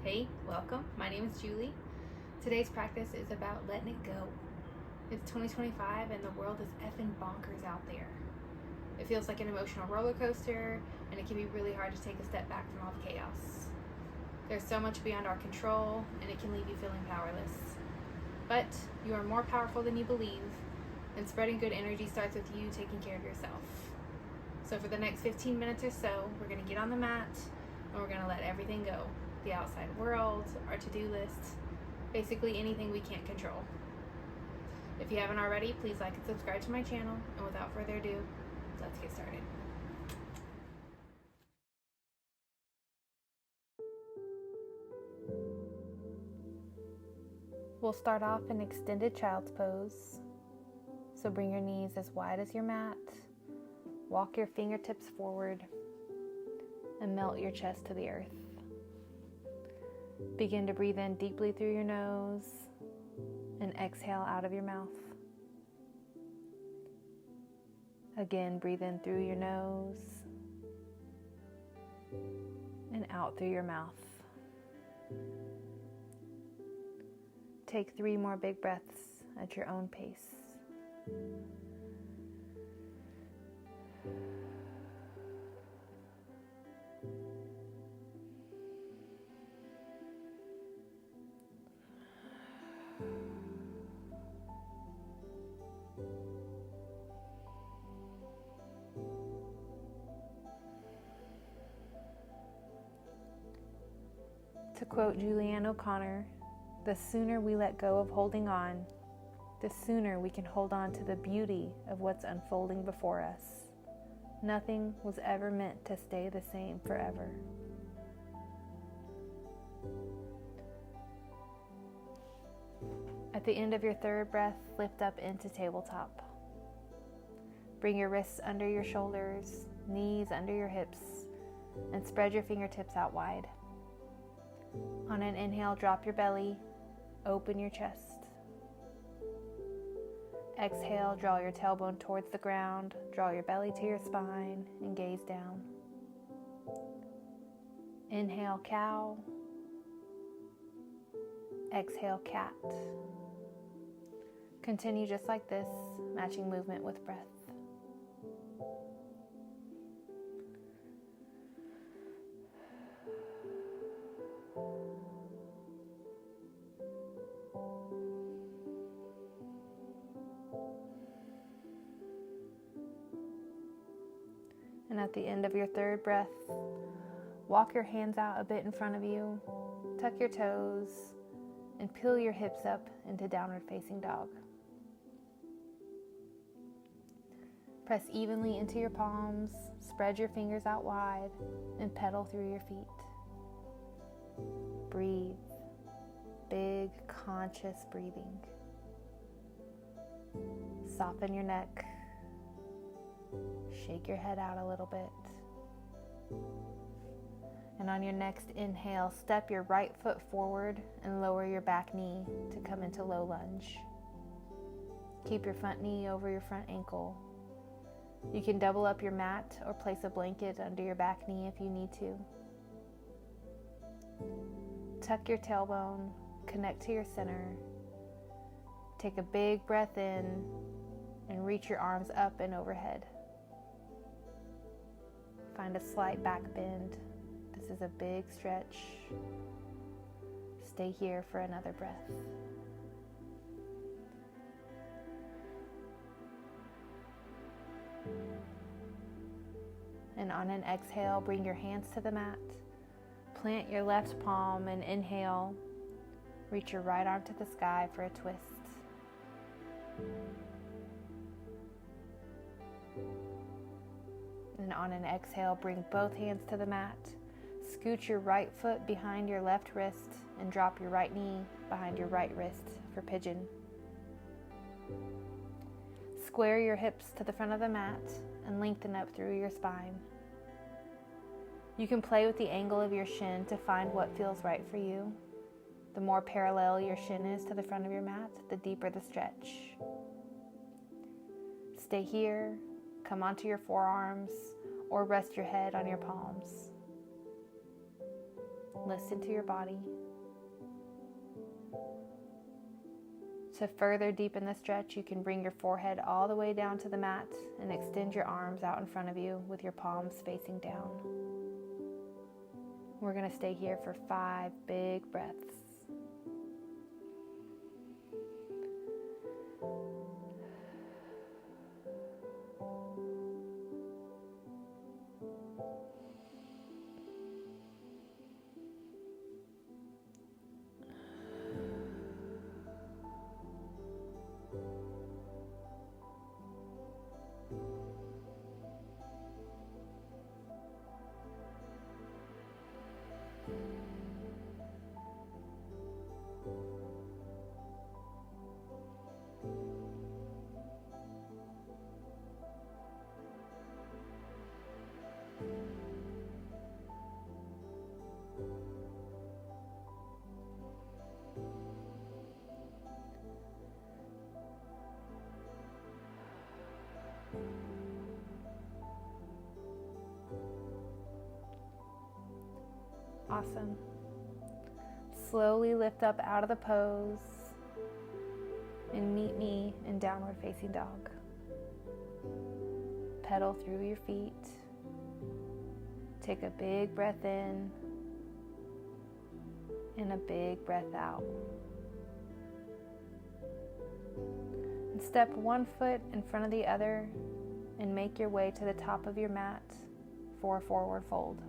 Hey, welcome. My name is Julie. Today's practice is about letting it go. It's 2025 and the world is effing bonkers out there. It feels like an emotional roller coaster, and it can be really hard to take a step back from all the chaos. There's so much beyond our control, and it can leave you feeling powerless. But you are more powerful than you believe, and spreading good energy starts with you taking care of yourself. So for the next 15 minutes or so, we're going to get on the mat, and we're going to let everything go. The outside world, our to-do list, basically anything we can't control. If you haven't already, please like and subscribe to my channel, and without further ado, let's get started. We'll start off in extended child's pose. So bring your knees as wide as your mat, walk your fingertips forward, and melt your chest to the earth. Begin to breathe in deeply through your nose and exhale out of your mouth. Again, breathe in through your nose and out through your mouth. Take 3 more big breaths at your own pace. To quote Julianne O'Connor, the sooner we let go of holding on, the sooner we can hold on to the beauty of what's unfolding before us. Nothing was ever meant to stay the same forever. At the end of your third breath, lift up into tabletop. Bring your wrists under your shoulders, knees under your hips, and spread your fingertips out wide. On an inhale, drop your belly, open your chest. Exhale, draw your tailbone towards the ground, draw your belly to your spine, and gaze down. Inhale, cow. Exhale, cat. Continue just like this, matching movement with breath. And at the end of your third breath, walk your hands out a bit in front of you, tuck your toes, and peel your hips up into downward facing dog. Press evenly into your palms, spread your fingers out wide, and pedal through your feet. Breathe. Big, conscious breathing. Soften your neck. Shake your head out a little bit. And on your next inhale, step your right foot forward and lower your back knee to come into low lunge. Keep your front knee over your front ankle. You can double up your mat or place a blanket under your back knee if you need to. Tuck your tailbone, connect to your center. Take a big breath in and reach your arms up and overhead. Find a slight back bend. This is a big stretch. Stay here for another breath. And on an exhale, bring your hands to the mat. Plant your left palm and inhale. Reach your right arm to the sky for a twist. And on an exhale, bring both hands to the mat. Scoot your right foot behind your left wrist and drop your right knee behind your right wrist for pigeon. Square your hips to the front of the mat and lengthen up through your spine. You can play with the angle of your shin to find what feels right for you. The more parallel your shin is to the front of your mat, the deeper the stretch. Stay here, come onto your forearms, or rest your head on your palms. Listen to your body. To further deepen the stretch, you can bring your forehead all the way down to the mat and extend your arms out in front of you with your palms facing down. We're going to stay here for 5 big breaths. Awesome. Slowly lift up out of the pose and meet me in downward facing dog. Pedal through your feet. Take a big breath in and a big breath out. And step one foot in front of the other and make your way to the top of your mat for a forward fold.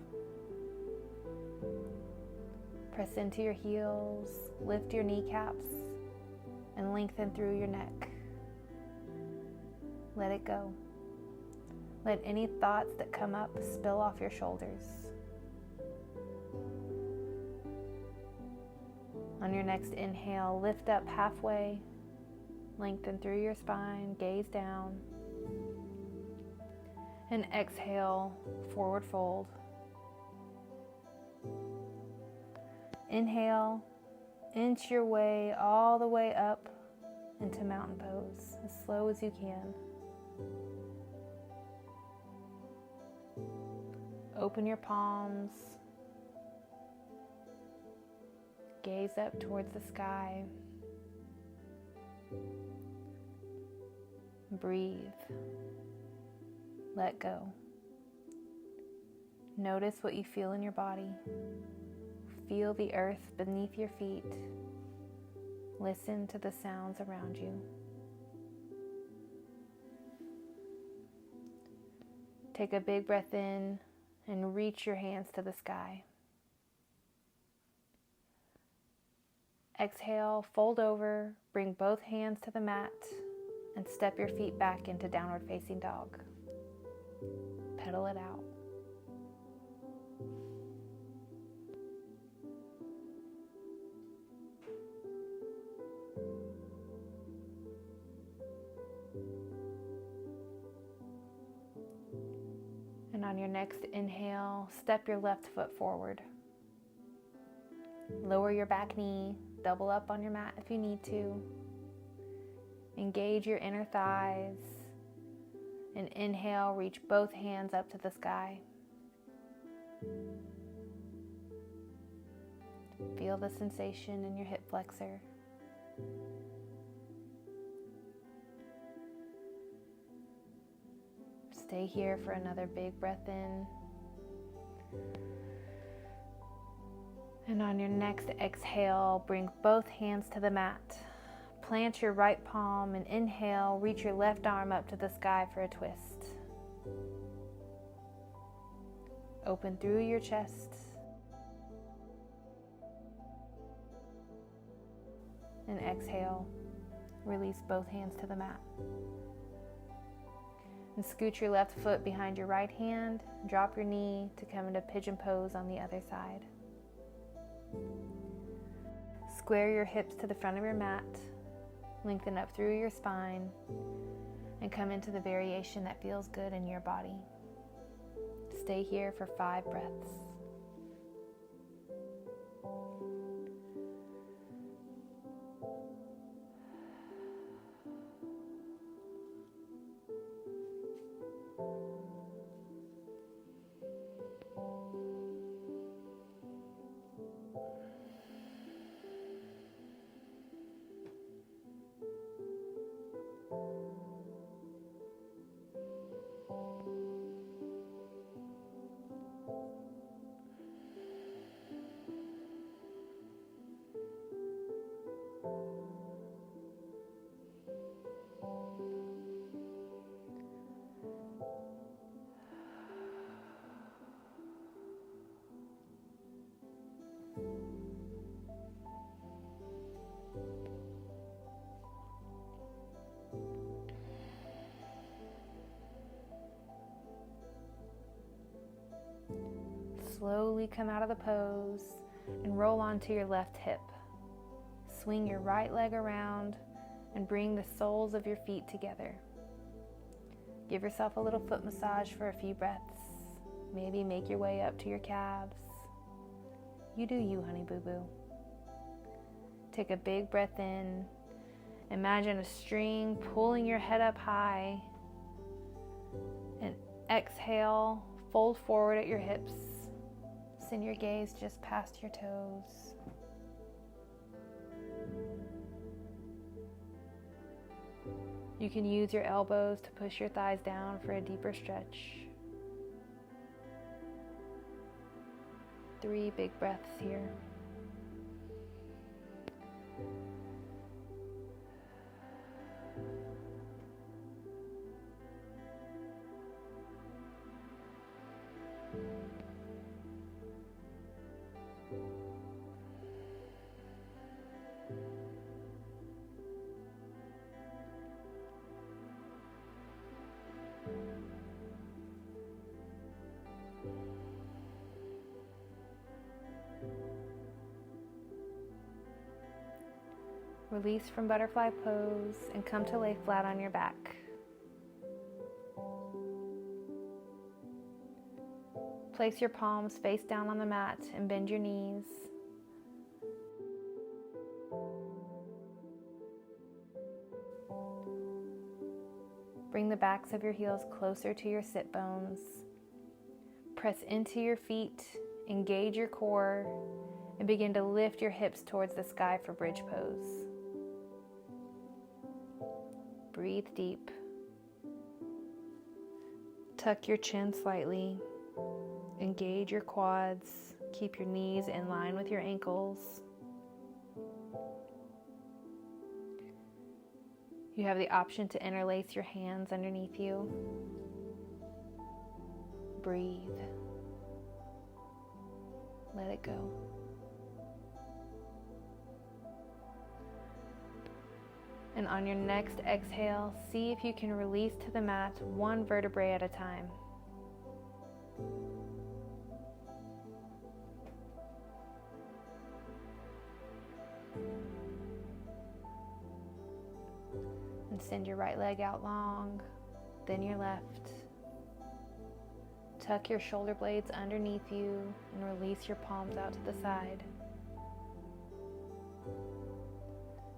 Press into your heels, lift your kneecaps, and lengthen through your neck. Let it go. Let any thoughts that come up spill off your shoulders. On your next inhale, lift up halfway, lengthen through your spine, gaze down, and exhale, forward fold. Inhale, inch your way all the way up into mountain pose, as slow as you can. Open your palms, gaze up towards the sky. Breathe. Let go. Notice what you feel in your body. Feel the earth beneath your feet. Listen to the sounds around you. Take a big breath in and reach your hands to the sky. Exhale, fold over, bring both hands to the mat, and step your feet back into downward facing dog. Pedal it out. And on your next inhale, step your left foot forward. Lower your back knee, double up on your mat if you need to. Engage your inner thighs. And inhale, reach both hands up to the sky. Feel the sensation in your hip flexor. Stay here for another big breath in. And on your next exhale, bring both hands to the mat. Plant your right palm and inhale, reach your left arm up to the sky for a twist. Open through your chest. And exhale, release both hands to the mat. And scoot your left foot behind your right hand, drop your knee to come into pigeon pose on the other side. Square your hips to the front of your mat, lengthen up through your spine, and come into the variation that feels good in your body. Stay here for 5 breaths. Slowly come out of the pose and roll onto your left hip. Swing your right leg around and bring the soles of your feet together. Give yourself a little foot massage for a few breaths. Maybe make your way up to your calves. You do you, honey boo boo. Take a big breath in. Imagine a string pulling your head up high. And exhale, fold forward at your hips. Send your gaze just past your toes. You can use your elbows to push your thighs down for a deeper stretch. 3 big breaths here. Release from butterfly pose and come to lay flat on your back. Place your palms face down on the mat and bend your knees. Bring the backs of your heels closer to your sit bones. Press into your feet, engage your core, and begin to lift your hips towards the sky for bridge pose. Breathe deep. Tuck your chin slightly. Engage your quads. Keep your knees in line with your ankles. You have the option to interlace your hands underneath you. Breathe. Let it go. And on your next exhale, see if you can release to the mat 1 vertebrae at a time. And send your right leg out long, then your left. Tuck your shoulder blades underneath you and release your palms out to the side.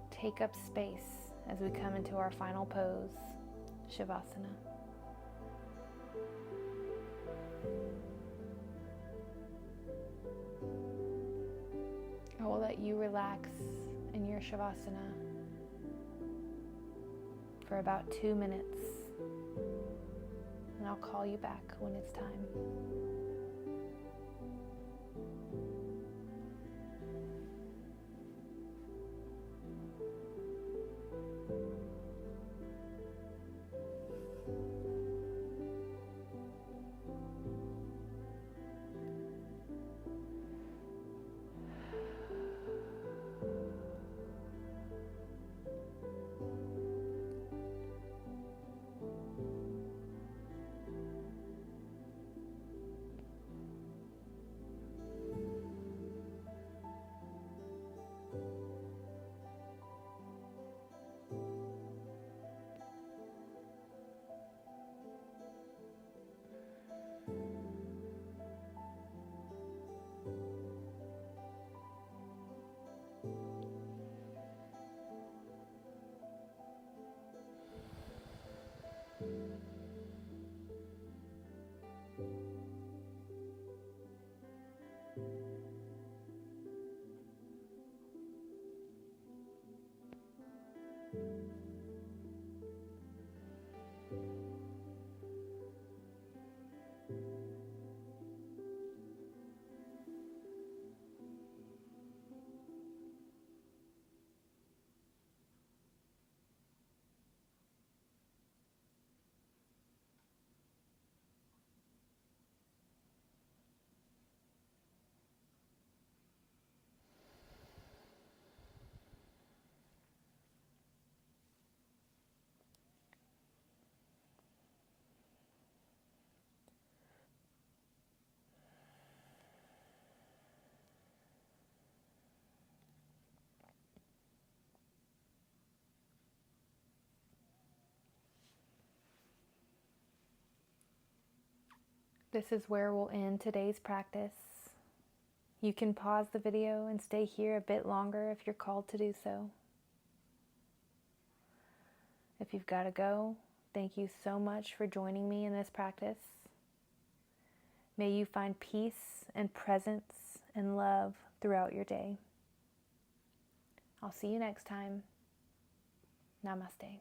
Take up space as we come into our final pose, Shavasana. I will let you relax in your Shavasana for about 2 minutes, and I'll call you back when it's time. This is where we'll end today's practice. You can pause the video and stay here a bit longer if you're called to do so. If you've got to go, thank you so much for joining me in this practice. May you find peace and presence and love throughout your day. I'll see you next time. Namaste.